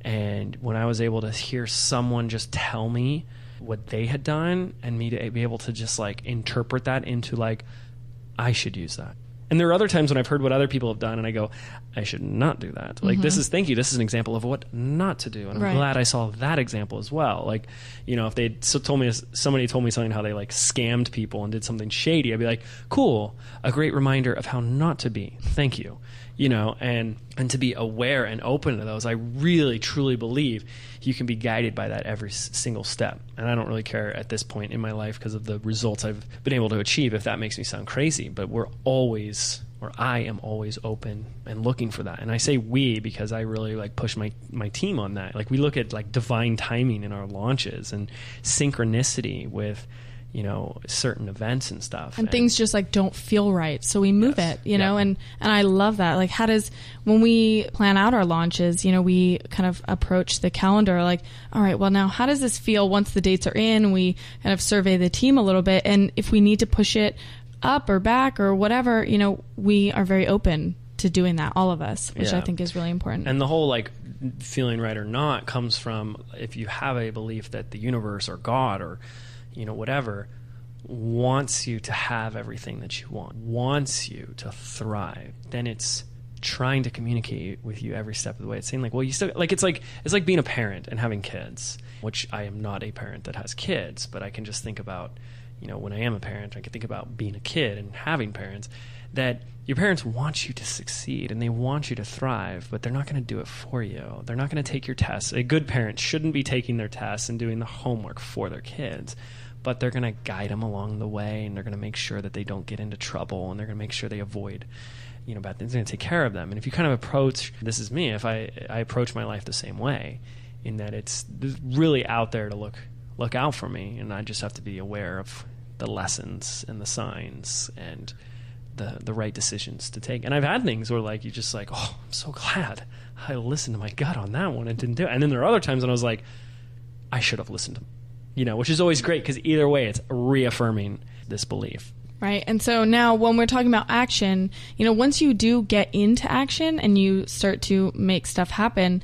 And when I was able to hear someone just tell me what they had done and me to be able to just like interpret that into like, I should use that. And there are other times when I've heard what other people have done and I go, I should not do that. Like, thank you. This is an example of what not to do. And I'm glad I saw that example as well. Like, you know, if they somebody told me something, how they like scammed people and did something shady, I'd be like, cool, a great reminder of how not to be. Thank you. You know, and to be aware and open to those, I really, truly believe you can be guided by that every single step. And I don't really care at this point in my life because of the results I've been able to achieve, if that makes me sound crazy. But I am always open and looking for that. And I say we because I really like push my team on that. Like we look at like divine timing in our launches and synchronicity with, you know, certain events and stuff. And things just like don't feel right. So we move it, you know, and I love that. Like when we plan out our launches, you know, we kind of approach the calendar like, all right, well now how does this feel once the dates are in? We kind of survey the team a little bit. And if we need to push it up or back or whatever, you know, we are very open to doing that, all of us, which I think is really important. And the whole like feeling right or not comes from if you have a belief that the universe or God or, you know, whatever, wants you to have everything that you want, wants you to thrive, then it's trying to communicate with you every step of the way. It's saying like, well, you still like, it's like being a parent and having kids, which I am not a parent that has kids, but I can just think about, you know, when I am a parent, I can think about being a kid and having parents, that your parents want you to succeed and they want you to thrive, but they're not going to do it for you. They're not going to take your tests. A good parent shouldn't be taking their tests and doing the homework for their kids, but they're going to guide them along the way, and they're going to make sure that they don't get into trouble, and they're going to make sure they avoid, you know, bad things. They're going to take care of them. And if you kind of approach, this is me, if I approach my life the same way, in that it's really out there to look out for me, and I just have to be aware of the lessons and the signs and the right decisions to take. And I've had things where like you just like, oh, I'm so glad I listened to my gut on that one and didn't do it. And then there are other times when I was like, I should have listened to, you know, which is always great because either way it's reaffirming this belief. Right. And so now when we're talking about action, you know, once you do get into action and you start to make stuff happen,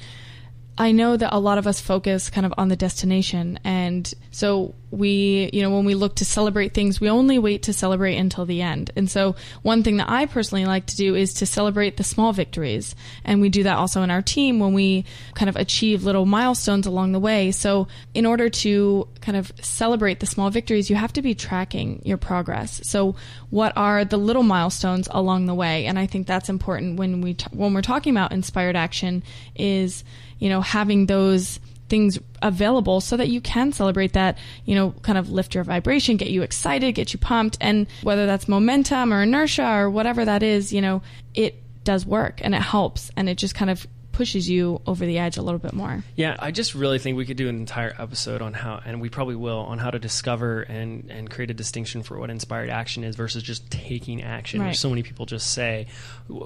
I know that a lot of us focus kind of on the destination. And so we, you know, when we look to celebrate things, we only wait to celebrate until the end. And so one thing that I personally like to do is to celebrate the small victories. And we do that also in our team when we kind of achieve little milestones along the way. So in order to kind of celebrate the small victories, you have to be tracking your progress. So what are the little milestones along the way? And I think that's important when we're talking about inspired action is, you know, having those things available so that you can celebrate that, you know, kind of lift your vibration, get you excited, get you pumped. And whether that's momentum or inertia or whatever that is, you know, it does work and it helps and it just kind of pushes you over the edge a little bit more. Yeah, I just really think we could do an entire episode on how, and we probably will, on how to discover and create a distinction for what inspired action is versus just taking action, right. Which so many people just say.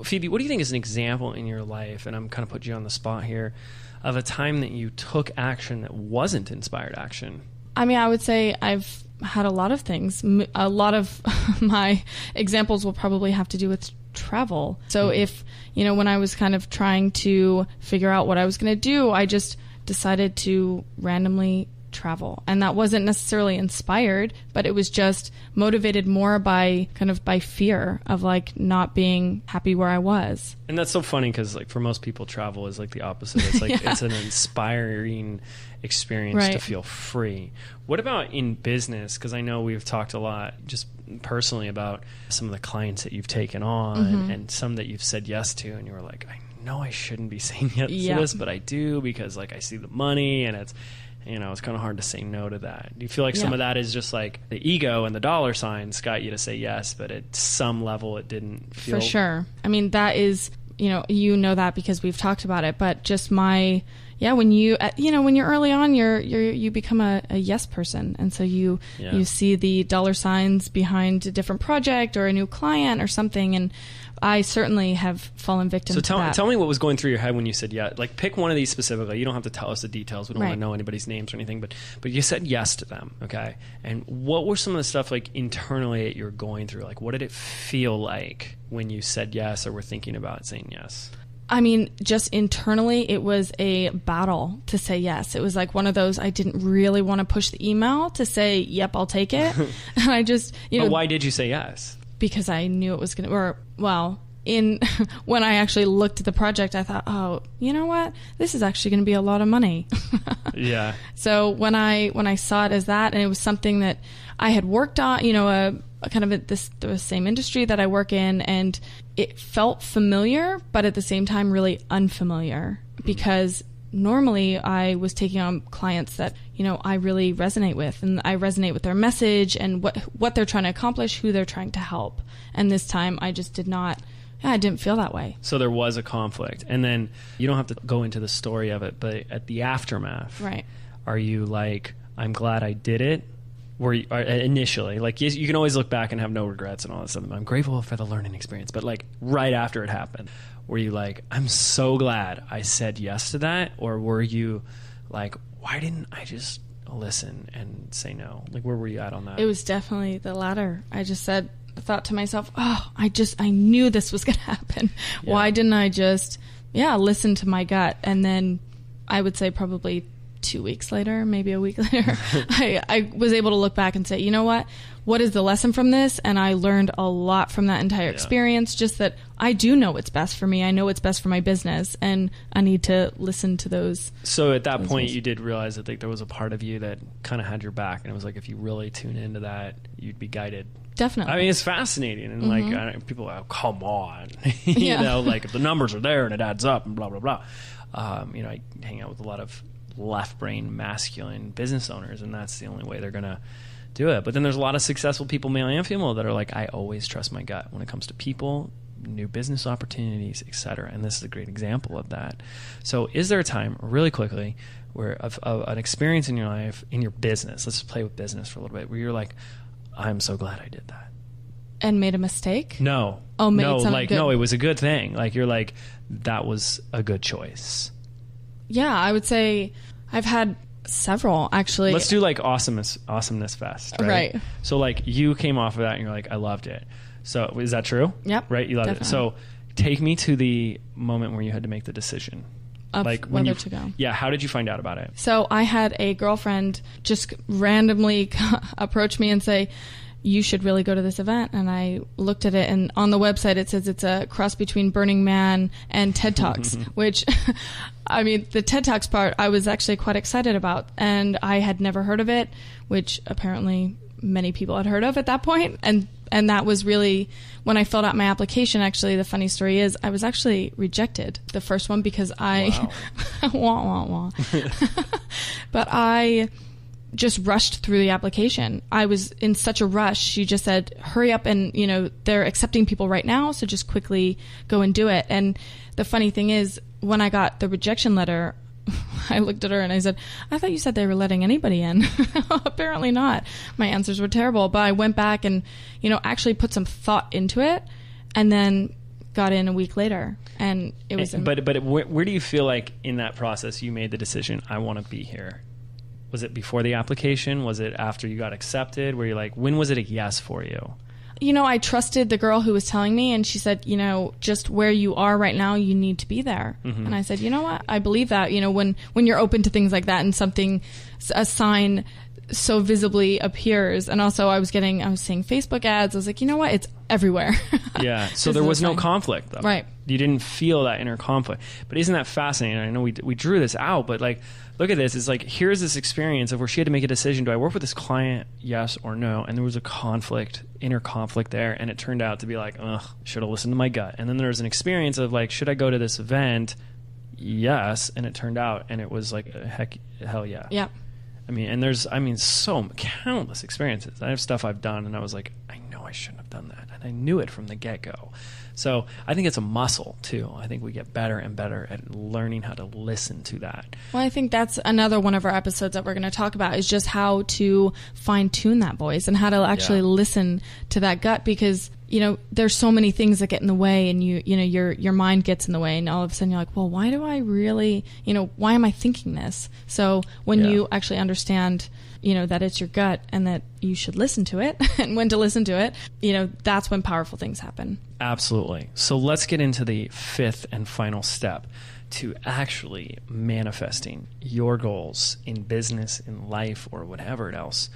Phoebe, what do you think is an example in your life, and I'm kind of putting you on the spot here, of a time that you took action that wasn't inspired action? I mean, I would say I've had a lot of things. A lot of my examples will probably have to do with travel. So if, you know, when I was kind of trying to figure out what I was going to do, I just decided to randomly travel. And that wasn't necessarily inspired, but it was just motivated more by fear of like not being happy where I was. And that's so funny because like for most people, travel is like the opposite. It's like It's an inspiring experience to feel free. What about in business? Because I know we've talked a lot just personally about some of the clients that you've taken on and some that you've said yes to, and you were like, I know I shouldn't be saying yes to this, but I do because like I see the money and you know, it's kind of hard to say no to that. Do you feel like some of that is just like the ego and the dollar signs got you to say yes, but at some level it didn't feel... For sure. I mean, that is, you know that because we've talked about it, but just when you're early on, you become a yes person. And so you see the dollar signs behind a different project or a new client or something. And I certainly have fallen victim to that. So tell me what was going through your head when you said yes. Like, pick one of these specifically. You don't have to tell us the details. We don't want to know anybody's names or anything, but you said yes to them. Okay. And what were some of the stuff like internally that you were going through? Like, what did it feel like when you said yes or were thinking about saying yes? I mean, just internally, it was a battle to say yes. It was like one of those, I didn't really want to push the email to say, yep, I'll take it. And I just, But why did you say yes? Because I knew it was going to, when I actually looked at the project, I thought, oh, you know what? This is actually going to be a lot of money. Yeah. So when I saw it as that, and it was something that I had worked on, kind of the same industry that I work in, and it felt familiar, but at the same time really unfamiliar, because normally I was taking on clients that, I really resonate with, and I resonate with their message and what they're trying to accomplish, who they're trying to help. And this time I just I didn't feel that way. So there was a conflict. And then you don't have to go into the story of it, but at the aftermath, right? Are you like, I'm glad I did it? Were you, initially, like, you can always look back and have no regrets and all that stuff. I'm grateful for the learning experience. But like right after it happened, were you like, I'm so glad I said yes to that? Or were you like, why didn't I just listen and say no? Like, where were you at on that? It was definitely the latter. I thought to myself, oh, I knew this was going to happen. Yeah. Why didn't I just, listen to my gut? And then I would say probably 2 weeks later, maybe a week later, I was able to look back and say, you know what is the lesson from this? And I learned a lot from that entire experience, just that I do know what's best for me. I know what's best for my business, and I need to listen to those. So at that point, you did realize that there was a part of you that kind of had your back, and it was like, if you really tune into that, you'd be guided. Definitely. I mean, it's fascinating, and like, people are like, come on, like if the numbers are there and it adds up and blah, blah, blah. I hang out with a lot of left brain masculine business owners, and that's the only way they're going to do it. But then there's a lot of successful people, male and female, that are like, I always trust my gut when it comes to people, new business opportunities, etc. And this is a great example of that. So is there a time, really quickly, where of an experience in your life, in your business, let's just play with business for a little bit, where you're like, I'm so glad I did that? And made a mistake? No. Oh, no, like, good. No, it was a good thing. Like, you're like, that was a good choice. Yeah, I would say I've had several, actually. Let's do like Awesomeness Fest, right? So like, you came off of that and you're like, I loved it. So is that true? Yep. Right? You loved it. So take me to the moment where you had to make the decision. Of like whether to go. Yeah, how did you find out about it? So I had a girlfriend just randomly approach me and say, you should really go to this event. And I looked at it, and on the website it says it's a cross between Burning Man and TED Talks, which, I mean, the TED Talks part I was actually quite excited about, and I had never heard of it, which apparently many people had heard of at that point. And that was really, when I filled out my application, actually, the funny story is I was actually rejected the first one because I, but I just rushed through the application. I was in such a rush. She just said, hurry up, and they're accepting people right now, so just quickly go and do it. And the funny thing is, when I got the rejection letter, I looked at her and I said, I thought you said they were letting anybody in. Apparently not. My answers were terrible, but I went back and actually put some thought into it, and then got in a week later, and it was but where do you feel like in that process you made the decision, I want to be here? Was it before the application? Was it after you got accepted? Were you like, when was it a yes for you? I trusted the girl who was telling me, and she said, just where you are right now, you need to be there. Mm-hmm. And I said, you know what? I believe that, when you're open to things like that and a sign so visibly appears. And also I was seeing Facebook ads. I was like, you know what? It's everywhere. Yeah. So there was no conflict though. Right. You didn't feel that inner conflict. But isn't that fascinating? I know we drew this out, but like, look at this. It's like, here's this experience of where she had to make a decision. Do I work with this client? Yes or no? And there was a inner conflict there. And it turned out to be like, ugh, should have listened to my gut. And then there was an experience of like, should I go to this event? Yes. And it turned out, and it was like, hell yeah. Yeah. I mean, and there's, so countless experiences. I have stuff I've done and I was like, I know I shouldn't have done that. And I knew it from the get-go. So I think it's a muscle too. I think we get better and better at learning how to listen to that. Well, I think that's another one of our episodes that we're going to talk about is just how to fine tune that voice and how to actually listen to that gut, because there's so many things that get in the way, and your mind gets in the way, and all of a sudden you're like, well, why do I really, why am I thinking this? So when you actually understand, that it's your gut and that you should listen to it and when to listen to it, that's when powerful things happen. Absolutely. So let's get into the fifth and final step to actually manifesting your goals in business, in life, or whatever else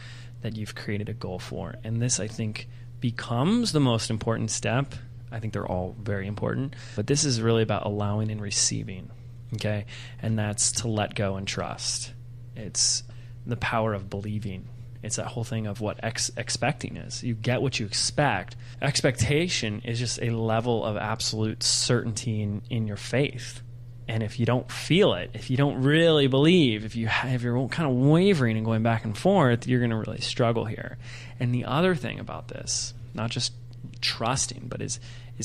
that you've created a goal for. And this, I think, becomes the most important step. I think they're all very important, but this is really about allowing and receiving, okay? And that's to let go and trust. It's the power of believing. It's that whole thing of what expecting is. You get what you expect. Expectation is just a level of absolute certainty in your faith. And if you don't feel it, if you don't really believe, if you're kind of wavering and going back and forth, you're going to really struggle here. And the other thing about this, not just trusting, but is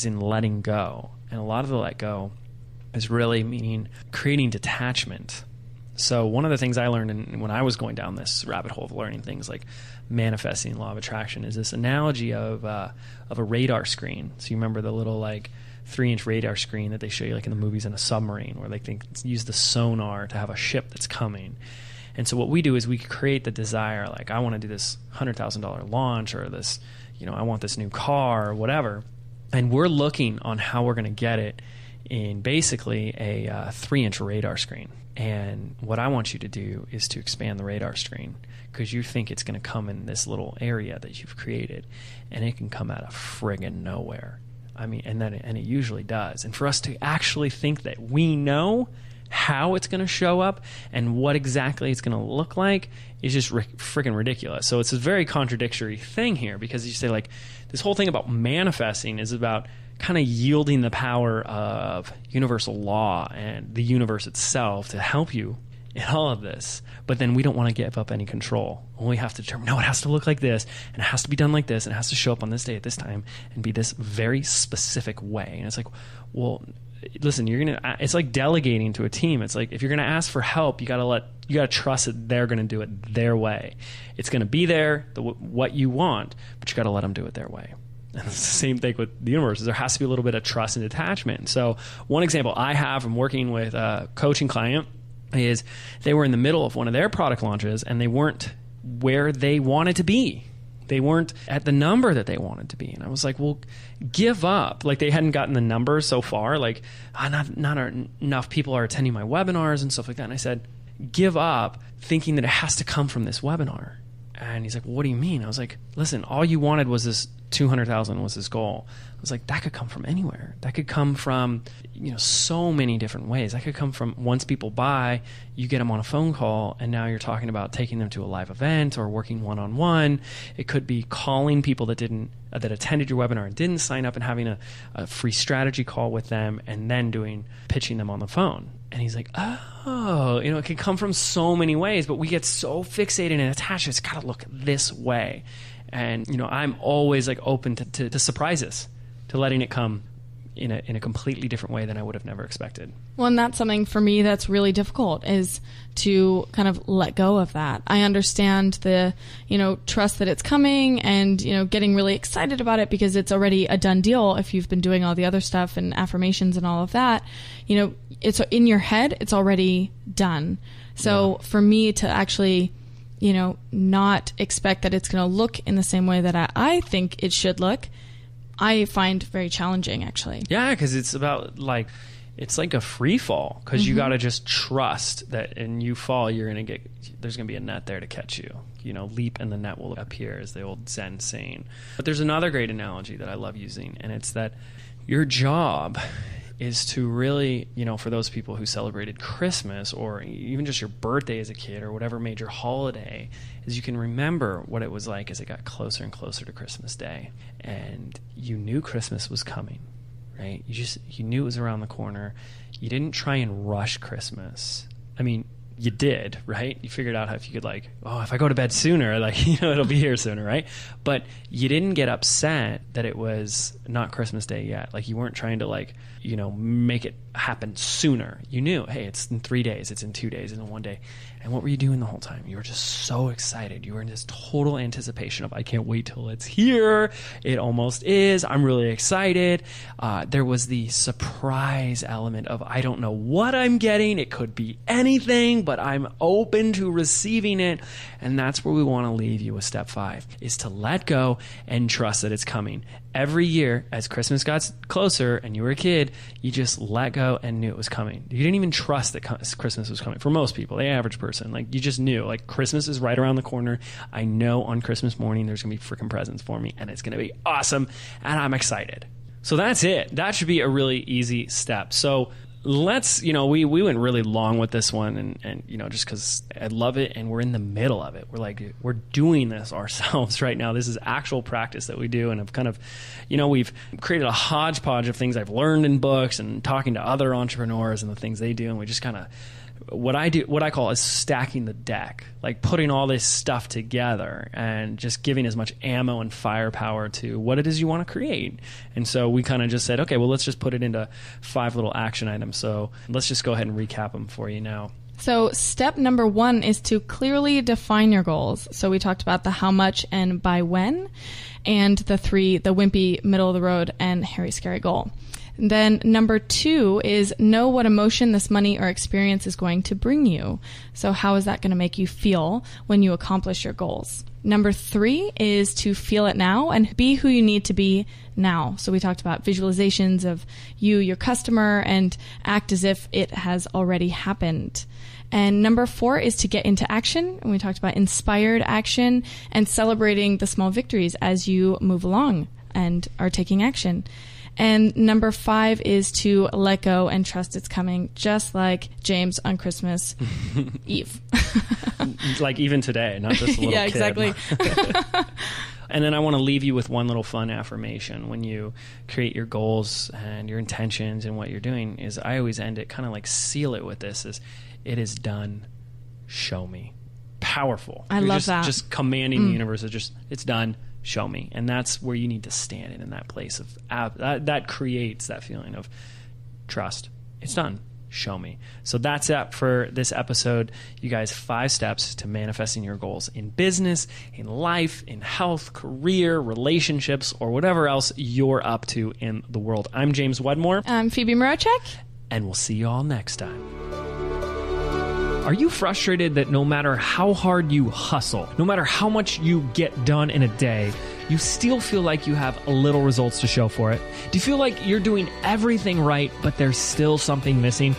in letting go. And a lot of the let go is really meaning creating detachment. So one of the things I learned when I was going down this rabbit hole of learning things like manifesting, law of attraction, is this analogy of a radar screen. So you remember the little 3-inch radar screen that they show you in the movies in a submarine, where they use the sonar to have a ship that's coming. And so what we do is we create the desire, I want to do this $100,000 launch, or this, I want this new car, or whatever. And we're looking on how we're going to get it in basically a 3-inch radar screen. And what I want you to do is to expand the radar screen, because you think it's going to come in this little area that you've created, and it can come out of friggin' nowhere. And it usually does. And for us to actually think that we know how it's going to show up and what exactly it's going to look like is just freaking ridiculous. So it's a very contradictory thing here, because you say this whole thing about manifesting is about kind of yielding the power of universal law and the universe itself to help you in all of this. But then we don't want to give up any control. We have to determine, no, it has to look like this, and it has to be done like this, and it has to show up on this day at this time and be this very specific way. And it's like, well, listen, it's like delegating to a team. It's like, if you're going to ask for help, you got to trust that they're going to do it their way. It's going to be there, what you want, but you got to let them do it their way. And it's the same thing with the universe. There has to be a little bit of trust and detachment. So one example I have from working with a coaching client is they were in the middle of one of their product launches, and they weren't where they wanted to be. They weren't at the number that they wanted to be. And I was like, well, give up. They hadn't gotten the number so far. Not enough people are attending my webinars and stuff like that. And I said, give up thinking that it has to come from this webinar. And he's like, well, what do you mean? I was like, listen, all you wanted was this 200,000 was his goal. I was like, that could come from anywhere. That could come from, so many different ways. That could come from, once people buy, you get them on a phone call, and now you're talking about taking them to a live event or working one-on-one. It could be calling people that attended your webinar and didn't sign up and having a free strategy call with them, and then pitching them on the phone. And he's like, oh, it can come from so many ways, but we get so fixated and attached. It's got to look this way. And, I'm always open to surprises, to letting it come in a completely different way than I would have never expected. Well, and that's something for me that's really difficult, is to kind of let go of that. I understand the, trust that it's coming, and, getting really excited about it because it's already a done deal. If you've been doing all the other stuff and affirmations and all of that, it's in your head, it's already done. So for me to actually, not expect that it's going to look in the same way that I think it should look, I find very challenging, actually. Yeah, because it's about it's like a free fall, because you got to just trust that, and you fall, there's going to be a net there to catch you. Leap and the net will appear, is the old Zen saying. But there's another great analogy that I love using, and it's that your job is to really, for those people who celebrated Christmas or even just your birthday as a kid or whatever major holiday, is you can remember what it was like as it got closer and closer to Christmas Day. And you knew Christmas was coming, right? You knew it was around the corner. You didn't try and rush Christmas. I mean, you did, right? You figured out how if you could like, oh, if I go to bed sooner, like, it'll be here sooner, right? But you didn't get upset that it was not Christmas Day yet. Like, you weren't trying to like, make it happen sooner. You knew, hey, it's in 3 days, it's in 2 days, it's in 1 day. And what were you doing the whole time? You were just so excited. You were in this total anticipation of, I can't wait till it's here. It almost is. I'm really excited. There was the surprise element of, I don't know what I'm getting. It could be anything, but I'm open to receiving it. And that's where we want to leave you with step 5, is to let go and trust that it's coming. Every year, as Christmas got closer and you were a kid, you just let go and knew it was coming. You didn't even trust that Christmas was coming. For most people, the average person, like, you just knew, like, Christmas is right around the corner. I know on Christmas morning there's going to be freaking presents for me, and it's going to be awesome, and I'm excited. So that's it. That should be a really easy step. So let's, we went really long with this one, and just because I love it, and we're in the middle of it. We're doing this ourselves right now. This is actual practice that we do, and I've kind of, we've created a hodgepodge of things I've learned in books and talking to other entrepreneurs and the things they do, and we just kind of, what I call is stacking the deck, like putting all this stuff together and just giving as much ammo and firepower to what it is you want to create. And so we kind of just said, okay, well, let's just put it into 5 little action items. So let's just go ahead and recap them for you now. So step number 1 is to clearly define your goals. So we talked about the how much and by when, and the 3, the wimpy, middle of the road, and hairy, scary goal. And then number 2 is know what emotion this money or experience is going to bring you. So how is that going to make you feel when you accomplish your goals? Number 3 is to feel it now and be who you need to be now. So we talked about visualizations of you, your customer, and act as if it has already happened. And number 4 is to get into action. And we talked about inspired action and celebrating the small victories as you move along and are taking action. And number 5 is to let go and trust it's coming, just like James on Christmas Eve. Like even today, not just a little yeah, kid. Exactly. And then I want to leave you with one little fun affirmation. When you create your goals and your intentions and what you're doing, is I always end it, kind of like seal it with this, is it is done, show me. Powerful. I love that. Just commanding the universe, it's done, show me. And that's where you need to stand in that place of that creates that feeling of trust. It's done, show me. So that's it for this episode. You guys, 5 steps to manifesting your goals in business, in life, in health, career, relationships, or whatever else you're up to in the world. I'm James Wedmore. I'm Phoebe Mroczek. And we'll see you all next time. Are you frustrated that no matter how hard you hustle, no matter how much you get done in a day, you still feel like you have little results to show for it? Do you feel like you're doing everything right, but there's still something missing?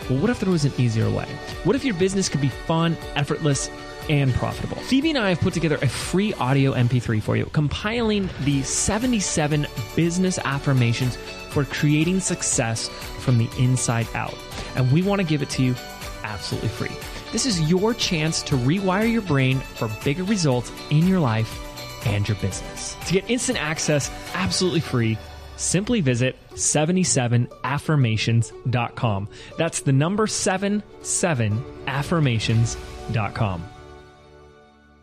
Well, what if there was an easier way? What if your business could be fun, effortless, and profitable? Phoebe and I have put together a free audio MP3 for you, compiling the 77 business affirmations for creating success from the inside out. And we want to give it to you absolutely free. This is your chance to rewire your brain for bigger results in your life and your business. To get instant access absolutely free, simply visit 77affirmations.com. That's the number 77affirmations.com.